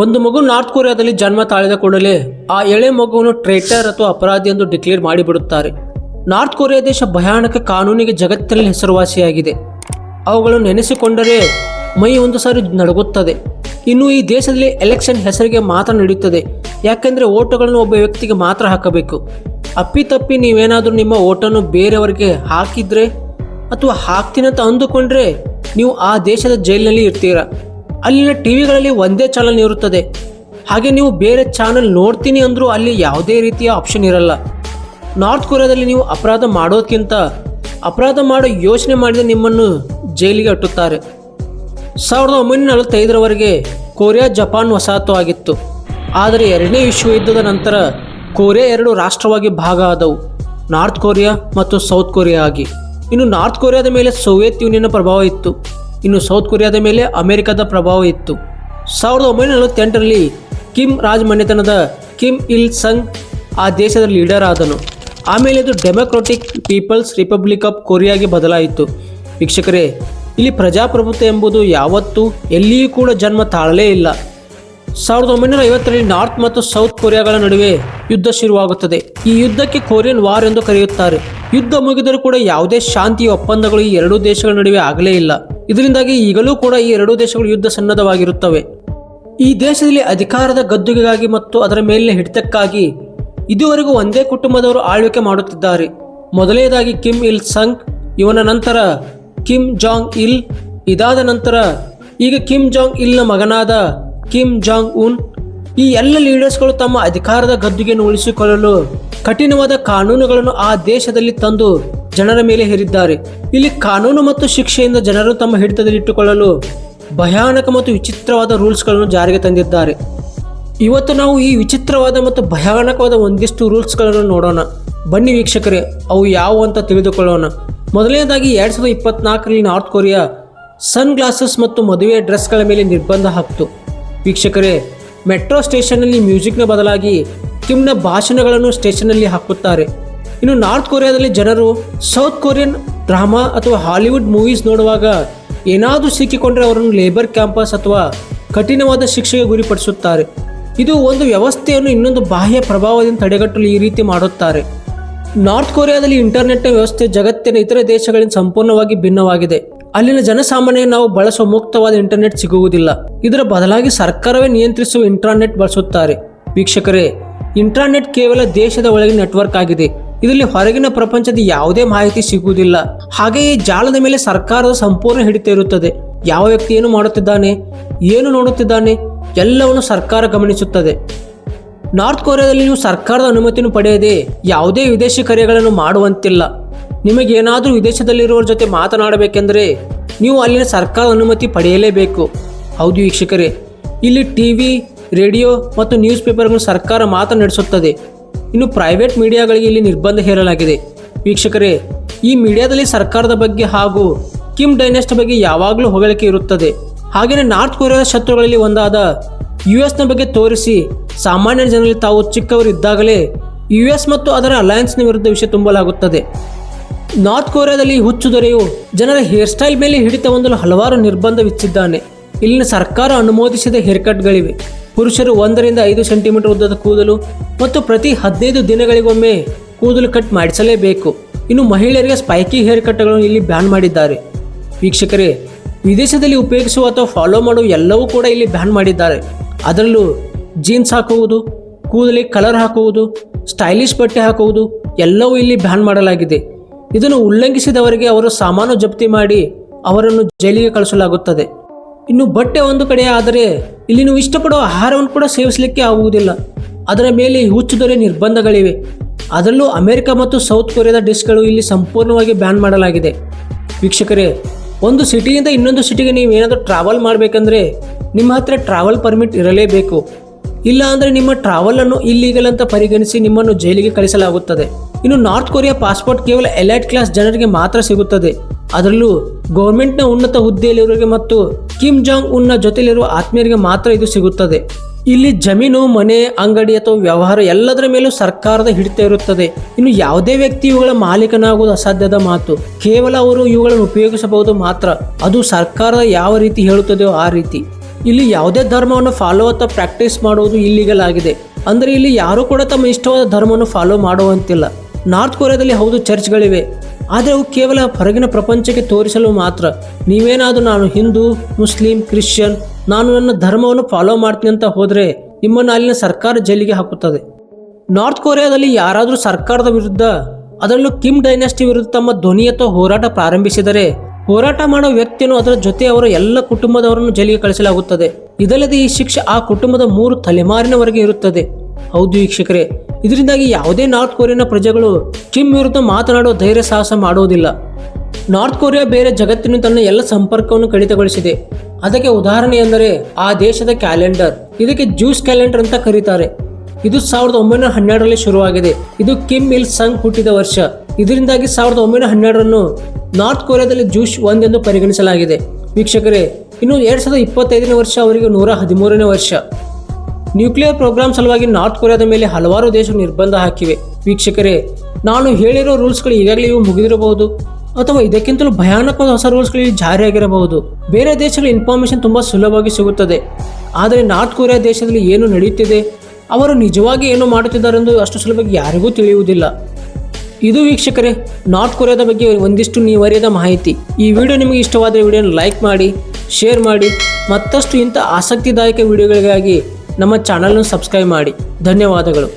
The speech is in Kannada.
ಒಂದು ಮಗು ನಾರ್ತ್ ಕೊರಿಯಾದಲ್ಲಿ ಜನ್ಮ ತಾಳಿದ ಕೂಡಲೇ ಆ ಎಳೆ ಮಗುವನ್ನು ಟ್ರೇಟರ್ ಅಥವಾ ಅಪರಾಧಿ ಎಂದು ಡಿಕ್ಲೇರ್ ಮಾಡಿಬಿಡುತ್ತಾರೆ. ನಾರ್ತ್ ಕೊರಿಯಾ ದೇಶ ಭಯಾನಕ ಕಾನೂನಿಗೆ ಜಗತ್ತಿನಲ್ಲಿ ಹೆಸರುವಾಸಿಯಾಗಿದೆ. ಅವುಗಳು ನೆನೆಸಿಕೊಂಡರೆ ಮೈ ಒಂದು ಸಾರಿ ನಡುಗುತ್ತದೆ. ಇನ್ನು ಈ ದೇಶದಲ್ಲಿ ಎಲೆಕ್ಷನ್ ಹೆಸರಿಗೆ ಮಾತ್ರ ನಡೆಯುತ್ತದೆ. ಯಾಕೆಂದರೆ ಓಟುಗಳನ್ನು ಒಬ್ಬ ವ್ಯಕ್ತಿಗೆ ಮಾತ್ರ ಹಾಕಬೇಕು. ಅಪ್ಪಿತಪ್ಪಿ ನೀವೇನಾದರೂ ನಿಮ್ಮ ಓಟನ್ನು ಬೇರೆಯವರಿಗೆ ಹಾಕಿದ್ರೆ ಅಥವಾ ಹಾಕ್ತೀನಂತ ಅಂದುಕೊಂಡ್ರೆ ನೀವು ಆ ದೇಶದ ಜೈಲಿನಲ್ಲಿ ಇರ್ತೀರ. ಅಲ್ಲಿನ ಟಿವಿಗಳಲ್ಲಿ ಒಂದೇ ಚಾನಲ್ ಇರುತ್ತದೆ. ಹಾಗೆ ನೀವು ಬೇರೆ ಚಾನಲ್ ನೋಡ್ತೀನಿ ಅಂದರೂ ಅಲ್ಲಿ ಯಾವುದೇ ರೀತಿಯ ಆಪ್ಷನ್ ಇರಲ್ಲ. ನಾರ್ತ್ ಕೊರಿಯಾದಲ್ಲಿ ನೀವು ಅಪರಾಧ ಮಾಡೋದಕ್ಕಿಂತ ಅಪರಾಧ ಮಾಡೋ ಯೋಚನೆ ಮಾಡಿದ ನಿಮ್ಮನ್ನು ಜೈಲಿಗೆ ಅಟ್ಟುತ್ತಾರೆ. 1945ರವರೆಗೆ ಕೊರಿಯಾ ಜಪಾನ್ ವಸಾಹತು ಆಗಿತ್ತು. ಆದರೆ ಎರಡನೇ ವಿಶ್ವಯುದ್ಧದ ನಂತರ ಕೊರಿಯಾ ಎರಡು ರಾಷ್ಟ್ರವಾಗಿ ಭಾಗ ಆದವು, ನಾರ್ತ್ ಕೊರಿಯಾ ಮತ್ತು ಸೌತ್ ಕೊರಿಯಾ ಆಗಿ. ಇನ್ನು ನಾರ್ತ್ ಕೊರಿಯಾದ ಮೇಲೆ ಸೋವಿಯತ್ ಯೂನಿಯನ್ನ ಪ್ರಭಾವ ಇತ್ತು. ಇನ್ನು ಸೌತ್ ಕೊರಿಯಾದ ಮೇಲೆ ಅಮೆರಿಕದ ಪ್ರಭಾವ ಇತ್ತು. 1948ರಲ್ಲಿ ಕಿಮ್ ರಾಜಮನೆತನದ ಕಿಮ್ ಇಲ್ ಸಂಗ್ ಆ ದೇಶದ ಲೀಡರ್ ಆದನು. ಆಮೇಲೆ ಇದು ಡೆಮೊಕ್ರಾಟಿಕ್ ಪೀಪಲ್ಸ್ ರಿಪಬ್ಲಿಕ್ ಆಫ್ ಕೊರಿಯಾಗೆ ಬದಲಾಯಿತು. ವೀಕ್ಷಕರೇ, ಇಲ್ಲಿ ಪ್ರಜಾಪ್ರಭುತ್ವ ಎಂಬುದು ಯಾವತ್ತೂ ಎಲ್ಲಿಯೂ ಕೂಡ ಜನ್ಮ ತಾಳಲೇ ಇಲ್ಲ. 1950ರಲ್ಲಿ ನಾರ್ತ್ ಮತ್ತು ಸೌತ್ ಕೊರಿಯಾಗಳ ನಡುವೆ ಯುದ್ಧ ಶುರುವಾಗುತ್ತದೆ. ಈ ಯುದ್ಧಕ್ಕೆ ಕೊರಿಯನ್ ವಾರ್ ಎಂದು ಕರೆಯುತ್ತಾರೆ. ಯುದ್ಧ ಮುಗಿದರೂ ಕೂಡ ಯಾವುದೇ ಶಾಂತಿಯ ಒಪ್ಪಂದಗಳು ಈ ಎರಡೂ ದೇಶಗಳ ನಡುವೆ ಆಗಲೇ ಇಲ್ಲ. ಇದರಿಂದಾಗಿ ಈಗಲೂ ಕೂಡ ಈ ಎರಡೂ ದೇಶಗಳು ಯುದ್ಧ ಸನ್ನದ್ಧವಾಗಿರುತ್ತವೆ. ಈ ದೇಶದಲ್ಲಿ ಅಧಿಕಾರದ ಗದ್ದುಗೆಗಾಗಿ ಮತ್ತು ಅದರ ಮೇಲಿನ ಹಿಡಿತಕ್ಕಾಗಿ ಇದುವರೆಗೂ ಒಂದೇ ಕುಟುಂಬದವರು ಆಳ್ವಿಕೆ ಮಾಡುತ್ತಿದ್ದಾರೆ. ಮೊದಲನೇದಾಗಿ ಕಿಮ್ ಇಲ್ ಸಂಗ್, ಇವನ ನಂತರ ಕಿಮ್ ಜಾಂಗ್ ಇಲ್, ಇದಾದ ನಂತರ ಈಗ ಕಿಮ್ ಜಾಂಗ್ ಇಲ್ನ ಮಗನಾದ ಕಿಮ್ ಜಾಂಗ್ ಉನ್. ಈ ಎಲ್ಲ ಲೀಡರ್ಸ್ಗಳು ತಮ್ಮ ಅಧಿಕಾರದ ಗದ್ದುಗೆಯನ್ನು ಉಳಿಸಿಕೊಳ್ಳಲು ಕಠಿಣವಾದ ಕಾನೂನುಗಳನ್ನು ಆ ದೇಶದಲ್ಲಿ ತಂದು ಜನರ ಮೇಲೆ ಹೇರಿದ್ದಾರೆ. ಇಲ್ಲಿ ಕಾನೂನು ಮತ್ತು ಶಿಕ್ಷೆಯಿಂದ ಜನರು ತಮ್ಮ ಹಿಡಿತದಲ್ಲಿಟ್ಟುಕೊಳ್ಳಲು ಭಯಾನಕ ಮತ್ತು ವಿಚಿತ್ರವಾದ ರೂಲ್ಸ್ಗಳನ್ನು ಜಾರಿಗೆ ತಂದಿದ್ದಾರೆ. ಇವತ್ತು ನಾವು ಈ ವಿಚಿತ್ರವಾದ ಮತ್ತು ಭಯಾನಕವಾದ ಒಂದಿಷ್ಟು ರೂಲ್ಸ್ಗಳನ್ನು ನೋಡೋಣ. ಬನ್ನಿ ವೀಕ್ಷಕರೇ, ಅವು ಯಾವುವು ಅಂತ ತಿಳಿದುಕೊಳ್ಳೋಣ. ಮೊದಲನೇದಾಗಿ 2024ರಲ್ಲಿ ನಾರ್ತ್ ಕೊರಿಯಾ ಸನ್ ಗ್ಲಾಸಸ್ ಮತ್ತು ಮದುವೆ ಡ್ರೆಸ್ಗಳ ಮೇಲೆ ನಿರ್ಬಂಧ ಹಾಕಿತು. ವೀಕ್ಷಕರೇ, ಮೆಟ್ರೋ ಸ್ಟೇಷನ್ನಲ್ಲಿ ಮ್ಯೂಸಿಕ್ನ ಬದಲಾಗಿ ಕಿಮ್ನ ಭಾಷಣಗಳನ್ನು ಸ್ಟೇಷನ್ನಲ್ಲಿ ಹಾಕುತ್ತಾರೆ. ಇನ್ನು ನಾರ್ತ್ ಕೊರಿಯಾದಲ್ಲಿ ಜನರು ಸೌತ್ ಕೊರಿಯನ್ ಡ್ರಾಮಾ ಅಥವಾ ಹಾಲಿವುಡ್ ಮೂವೀಸ್ ನೋಡುವಾಗ ಏನಾದರೂ ಸಿಕ್ಕಿಕೊಂಡ್ರೆ ಅವರನ್ನು ಲೇಬರ್ ಕ್ಯಾಂಪಸ್ ಅಥವಾ ಕಠಿಣವಾದ ಶಿಕ್ಷೆಗೆ ಗುರಿಪಡಿಸುತ್ತಾರೆ. ಇದು ಒಂದು ವ್ಯವಸ್ಥೆಯನ್ನು ಇನ್ನೊಂದು ಬಾಹ್ಯ ಪ್ರಭಾವದಿಂದ ತಡೆಗಟ್ಟಲು ಈ ರೀತಿ ಮಾಡುತ್ತಾರೆ. ನಾರ್ತ್ ಕೊರಿಯಾದಲ್ಲಿ ಇಂಟರ್ನೆಟ್ನ ವ್ಯವಸ್ಥೆ ಜಗತ್ತಿನ ಇತರ ದೇಶಗಳಿಂದ ಸಂಪೂರ್ಣವಾಗಿ ಭಿನ್ನವಾಗಿದೆ. ಅಲ್ಲಿನ ಜನಸಾಮಾನ್ಯ ನಾವು ಬಳಸುವ ಮುಕ್ತವಾದ ಇಂಟರ್ನೆಟ್ ಸಿಗುವುದಿಲ್ಲ. ಇದರ ಬದಲಾಗಿ ಸರ್ಕಾರವೇ ನಿಯಂತ್ರಿಸುವ ಇಂಟರ್ನೆಟ್ ಬಳಸುತ್ತಾರೆ. ವೀಕ್ಷಕರೇ, ಇಂಟರ್ನೆಟ್ ಕೇವಲ ದೇಶದ ಒಳಗಿನ ನೆಟ್ವರ್ಕ್ ಆಗಿದೆ. ಇದರಲ್ಲಿ ಹೊರಗಿನ ಪ್ರಪಂಚದ ಯಾವುದೇ ಮಾಹಿತಿ ಸಿಗುವುದಿಲ್ಲ. ಹಾಗೆಯೇ ಜಾಲದ ಮೇಲೆ ಸರ್ಕಾರದ ಸಂಪೂರ್ಣ ಹಿಡಿತ ಇರುತ್ತದೆ. ಯಾವ ವ್ಯಕ್ತಿ ಏನು ಮಾಡುತ್ತಿದ್ದಾನೆ, ಏನು ನೋಡುತ್ತಿದ್ದಾನೆ, ಎಲ್ಲವನ್ನು ಸರ್ಕಾರ ಗಮನಿಸುತ್ತದೆ. ನಾರ್ತ್ ಕೊರಿಯಾದಲ್ಲಿ ನೀವು ಸರ್ಕಾರದ ಅನುಮತಿಯನ್ನು ಪಡೆಯದೆ ಯಾವುದೇ ವಿದೇಶಿ ಕಾರ್ಯಗಳನ್ನು ಮಾಡುವಂತಿಲ್ಲ. ನಿಮಗೇನಾದರೂ ವಿದೇಶದಲ್ಲಿರುವವರ ಜೊತೆ ಮಾತನಾಡಬೇಕೆಂದರೆ ನೀವು ಅಲ್ಲಿನ ಸರ್ಕಾರದ ಅನುಮತಿ ಪಡೆಯಲೇಬೇಕು. ಹೌದು ವೀಕ್ಷಕರೇ, ಇಲ್ಲಿ ಟಿವಿ, ರೇಡಿಯೋ ಮತ್ತು ನ್ಯೂಸ್ ಪೇಪರ್ಗಳು ಸರ್ಕಾರ ಮಾತನಾಡಿಸುತ್ತದೆ. ಇನ್ನು ಪ್ರೈವೇಟ್ ಮೀಡಿಯಾಗಳಿಗೆ ಇಲ್ಲಿ ನಿರ್ಬಂಧ ಹೇರಲಾಗಿದೆ. ವೀಕ್ಷಕರೇ, ಈ ಮೀಡಿಯಾದಲ್ಲಿ ಸರ್ಕಾರದ ಬಗ್ಗೆ ಹಾಗೂ ಕಿಮ್ ಡೈನೆಸ್ಟ್ ಬಗ್ಗೆ ಯಾವಾಗಲೂ ಹೊಗಳಿಕೆ ಇರುತ್ತದೆ. ಹಾಗೆಯೇ ನಾರ್ತ್ ಕೊರಿಯಾದ ಶತ್ರುಗಳಲ್ಲಿ ಒಂದಾದ US ಬಗ್ಗೆ ತೋರಿಸಿ ಸಾಮಾನ್ಯ ಜನರಲ್ಲಿ ತಾವು ಚಿಕ್ಕವರು ಇದ್ದಾಗಲೇ US ಮತ್ತು ಅದರ ಅಲಯನ್ಸ್ನ ವಿರುದ್ಧ ವಿಷಯ ತುಂಬಲಾಗುತ್ತದೆ. ನಾರ್ತ್ ಕೊರಿಯಾದಲ್ಲಿ ಹುಚ್ಚು ದೊರೆಯು ಜನರ ಹೇರ್ ಸ್ಟೈಲ್ ಮೇಲೆ ಹಿಡಿತ ಹೊಂದಲು ಹಲವಾರು ನಿರ್ಬಂಧ ವಿಧಿಸಿದ್ದಾನೆ. ಇಲ್ಲಿನ ಸರ್ಕಾರ ಅನುಮೋದಿಸಿದ ಹೇರ್ ಕಟ್ಗಳಿವೆ. ಪುರುಷರು 1 ರಿಂದ 5 ಸೆಂಟಿಮೀಟರ್ ಉದ್ದದ ಕೂದಲು ಮತ್ತು ಪ್ರತಿ 15 ದಿನಗಳಿಗೊಮ್ಮೆ ಕೂದಲು ಕಟ್ ಮಾಡಿಸಲೇಬೇಕು. ಇನ್ನು ಮಹಿಳೆಯರಿಗೆ ಸ್ಪೈಕಿ ಹೇರ್ ಕಟ್ಗಳನ್ನು ಇಲ್ಲಿ ಬ್ಯಾನ್ ಮಾಡಿದ್ದಾರೆ. ವೀಕ್ಷಕರೇ, ವಿದೇಶದಲ್ಲಿ ಉಪಯೋಗಿಸುವ ಅಥವಾ ಫಾಲೋ ಮಾಡುವ ಎಲ್ಲವೂ ಕೂಡ ಇಲ್ಲಿ ಬ್ಯಾನ್ ಮಾಡಿದ್ದಾರೆ. ಅದರಲ್ಲೂ ಜೀನ್ಸ್ ಹಾಕುವುದು, ಕೂದಲಿಗೆ ಕಲರ್ ಹಾಕುವುದು, ಸ್ಟೈಲಿಶ್ ಬಟ್ಟೆ ಹಾಕುವುದು ಎಲ್ಲವೂ ಇಲ್ಲಿ ಬ್ಯಾನ್ ಮಾಡಲಾಗಿದೆ. ಇದನ್ನು ಉಲ್ಲಂಘಿಸಿದವರಿಗೆ ಅವರು ಸಾಮಾನು ಜಪ್ತಿ ಮಾಡಿ ಅವರನ್ನು ಜೈಲಿಗೆ ಕಳಿಸಲಾಗುತ್ತದೆ. ಇನ್ನು ಬಟ್ಟೆ ಒಂದು ಕಡೆ ಆದರೆ ಇಲ್ಲಿ ನೀವು ಇಷ್ಟಪಡುವ ಆಹಾರವನ್ನು ಕೂಡ ಸೇವಿಸಲಿಕ್ಕೆ ಆಗುವುದಿಲ್ಲ. ಅದರ ಮೇಲೆ ಹುಚ್ಚುದೊರೆ ನಿರ್ಬಂಧಗಳಿವೆ. ಅದರಲ್ಲೂ ಅಮೆರಿಕ ಮತ್ತು ಸೌತ್ ಕೊರಿಯಾದ ಡಿಶ್ಗಳು ಇಲ್ಲಿ ಸಂಪೂರ್ಣವಾಗಿ ಬ್ಯಾನ್ ಮಾಡಲಾಗಿದೆ. ವೀಕ್ಷಕರೇ, ಒಂದು ಸಿಟಿಯಿಂದ ಇನ್ನೊಂದು ಸಿಟಿಗೆ ನೀವು ಏನಾದರೂ ಟ್ರಾವೆಲ್ ಮಾಡಬೇಕಂದ್ರೆ ನಿಮ್ಮ ಹತ್ರ ಟ್ರಾವೆಲ್ ಪರ್ಮಿಟ್ ಇರಲೇಬೇಕು. ಇಲ್ಲ ಅಂದರೆ ನಿಮ್ಮ ಟ್ರಾವೆಲನ್ನು ಇಲ್ಲೀಗಲ್ ಅಂತ ಪರಿಗಣಿಸಿ ನಿಮ್ಮನ್ನು ಜೈಲಿಗೆ ಕಳಿಸಲಾಗುತ್ತದೆ. ಇನ್ನು ನಾರ್ತ್ ಕೊರಿಯಾ ಪಾಸ್ಪೋರ್ಟ್ ಕೇವಲ ಎಲೈಟ್ ಕ್ಲಾಸ್ ಜನರಿಗೆ ಮಾತ್ರ ಸಿಗುತ್ತದೆ. ಅದರಲ್ಲೂ ಗೌರ್ಮೆಂಟ್ನ ಉನ್ನತ ಹುದ್ದೆಯಲ್ಲಿರುವವರಿಗೆ ಮತ್ತು ಕಿಮ್ ಜಾಂಗ್ ಉನ್ನ ಜೊತೆಲಿರುವ ಆತ್ಮೀಯರಿಗೆ ಮಾತ್ರ ಇದು ಸಿಗುತ್ತದೆ. ಇಲ್ಲಿ ಜಮೀನು, ಮನೆ, ಅಂಗಡಿ ಅಥವಾ ವ್ಯವಹಾರ ಎಲ್ಲದರ ಮೇಲೂ ಸರ್ಕಾರದ ಹಿಡಿತ ಇರುತ್ತದೆ. ಇನ್ನು ಯಾವುದೇ ವ್ಯಕ್ತಿ ಇವುಗಳ ಮಾಲೀಕನಾಗುವುದು ಅಸಾಧ್ಯದ ಮಾತು. ಕೇವಲ ಅವರು ಇವುಗಳನ್ನು ಉಪಯೋಗಿಸಬಹುದು ಮಾತ್ರ. ಅದು ಸರ್ಕಾರದ ಯಾವ ರೀತಿ ಹೇಳುತ್ತದೆಯೋ ಆ ರೀತಿ. ಇಲ್ಲಿ ಯಾವುದೇ ಧರ್ಮವನ್ನು ಫಾಲೋ ಅಥವಾ ಪ್ರಾಕ್ಟೀಸ್ ಮಾಡುವುದು ಇಲ್ಲಿಗಲ್ ಆಗಿದೆ. ಅಂದರೆ ಇಲ್ಲಿ ಯಾರೂ ಕೂಡ ತಮ್ಮ ಇಷ್ಟವಾದ ಧರ್ಮವನ್ನು ಫಾಲೋ ಮಾಡುವಂತಿಲ್ಲ. ನಾರ್ತ್ ಕೊರಿಯಾದಲ್ಲಿ ಹೌದು ಚರ್ಚ್ಗಳಿವೆ, ಆದರೆ ಅವು ಕೇವಲ ಹೊರಗಿನ ಪ್ರಪಂಚಕ್ಕೆ ತೋರಿಸಲು ಮಾತ್ರ. ನೀವೇನಾದರೂ ನಾನು ಹಿಂದೂ, ಮುಸ್ಲಿಂ, ಕ್ರಿಶ್ಚಿಯನ್, ನಾನು ನನ್ನ ಧರ್ಮವನ್ನು ಫಾಲೋ ಮಾಡ್ತೀನಿ ಅಂತ ಹೋದರೆ ನಿಮ್ಮನ್ನು ಅಲ್ಲಿನ ಸರ್ಕಾರ ಜೈಲಿಗೆ ಹಾಕುತ್ತದೆ. ನಾರ್ತ್ ಕೊರಿಯಾದಲ್ಲಿ ಯಾರಾದರೂ ಸರ್ಕಾರದ ವಿರುದ್ಧ, ಅದರಲ್ಲೂ ಕಿಮ್ ಡೈನಾಸ್ಟಿ ವಿರುದ್ಧ ತಮ್ಮ ಧ್ವನಿ ಅಥವಾ ಹೋರಾಟ ಪ್ರಾರಂಭಿಸಿದರೆ ಹೋರಾಟ ಮಾಡೋ ವ್ಯಕ್ತಿಯನ್ನು ಅದರ ಜೊತೆ ಅವರ ಎಲ್ಲ ಕುಟುಂಬದವರನ್ನು ಜೈಲಿಗೆ ಕಳಿಸಲಾಗುತ್ತದೆ. ಇದಲ್ಲದೆ ಈ ಶಿಕ್ಷೆ ಆ ಕುಟುಂಬದ 3 ತಲೆಮಾರಿನವರೆಗೆ ಇರುತ್ತದೆ. ಹೌದು ವೀಕ್ಷಕರೇ, ಇದರಿಂದಾಗಿ ಯಾವುದೇ ನಾರ್ತ್ ಕೊರಿಯಾನ ಪ್ರಜೆಗಳು ಕಿಮ್ ವಿರುದ್ಧ ಮಾತನಾಡುವ ಧೈರ್ಯ ಸಾಹಸ ಮಾಡುವುದಿಲ್ಲ. ನಾರ್ತ್ ಕೊರಿಯಾ ಬೇರೆ ಜಗತ್ತಿನ ತನ್ನ ಎಲ್ಲ ಸಂಪರ್ಕವನ್ನು ಕಡಿತಗೊಳಿಸಿದೆ. ಅದಕ್ಕೆ ಉದಾಹರಣೆ ಎಂದರೆ ಆ ದೇಶದ ಕ್ಯಾಲೆಂಡರ್. ಇದಕ್ಕೆ ಜೂಸ್ ಕ್ಯಾಲೆಂಡರ್ ಅಂತ ಕರೀತಾರೆ. ಇದು 1912ರಲ್ಲಿ ಶುರುವಾಗಿದೆ. ಇದು ಕಿಮ್ ಇಲ್ ಸಂಗ್ ಹುಟ್ಟಿದ ವರ್ಷ. ಇದರಿಂದಾಗಿ 1912ರನ್ನು ನಾರ್ತ್ ಕೊರಿಯಾದಲ್ಲಿ ಜೂಸ್ 1 ಎಂದು ಪರಿಗಣಿಸಲಾಗಿದೆ. ವೀಕ್ಷಕರೇ, ಇನ್ನು 2025ನೇ ವರ್ಷ ಅವರಿಗೆ 113ನೇ ವರ್ಷ. ನ್ಯೂಕ್ಲಿಯರ್ ಪ್ರೋಗ್ರಾಮ್ ಸಲುವಾಗಿ ನಾರ್ತ್ ಕೊರಿಯಾದ ಮೇಲೆ ಹಲವಾರು ದೇಶಗಳು ನಿರ್ಬಂಧ ಹಾಕಿವೆ. ವೀಕ್ಷಕರೇ, ನಾನು ಹೇಳಿರೋ ರೂಲ್ಸ್ಗಳು ಈಗಾಗಲೇ ಇವು ಮುಗಿದಿರಬಹುದು, ಅಥವಾ ಇದಕ್ಕಿಂತಲೂ ಭಯಾನಕವಾದ ಹೊಸ ರೂಲ್ಸ್ಗಳು ಜಾರಿಯಾಗಿರಬಹುದು. ಬೇರೆ ದೇಶಗಳ ಇನ್ಫಾರ್ಮೇಷನ್ ತುಂಬ ಸುಲಭವಾಗಿ ಸಿಗುತ್ತದೆ, ಆದರೆ ನಾರ್ತ್ ಕೊರಿಯಾ ದೇಶದಲ್ಲಿ ಏನು ನಡೆಯುತ್ತಿದೆ, ಅವರು ನಿಜವಾಗಿ ಏನು ಮಾಡುತ್ತಿದ್ದಾರೆಂದು ಅಷ್ಟು ಸುಲಭವಾಗಿ ಯಾರಿಗೂ ತಿಳಿಯುವುದಿಲ್ಲ. ಇದು ವೀಕ್ಷಕರೇ ನಾರ್ತ್ ಕೊರಿಯಾದ ಬಗ್ಗೆ ಒಂದಿಷ್ಟು ನೀವು ಅರಿಯದ ಮಾಹಿತಿ. ಈ ವಿಡಿಯೋ ನಿಮಗೆ ಇಷ್ಟವಾದರೆ ವಿಡಿಯೋನ ಲೈಕ್ ಮಾಡಿ, ಶೇರ್ ಮಾಡಿ. ಮತ್ತಷ್ಟು ಇಂಥ ಆಸಕ್ತಿದಾಯಕ ವಿಡಿಯೋಗಳಿಗಾಗಿ ನಮ್ಮ ಚಾನಲ್ನ ಸಬ್ಸ್ಕ್ರೈಬ್ ಮಾಡಿ. ಧನ್ಯವಾದಗಳು.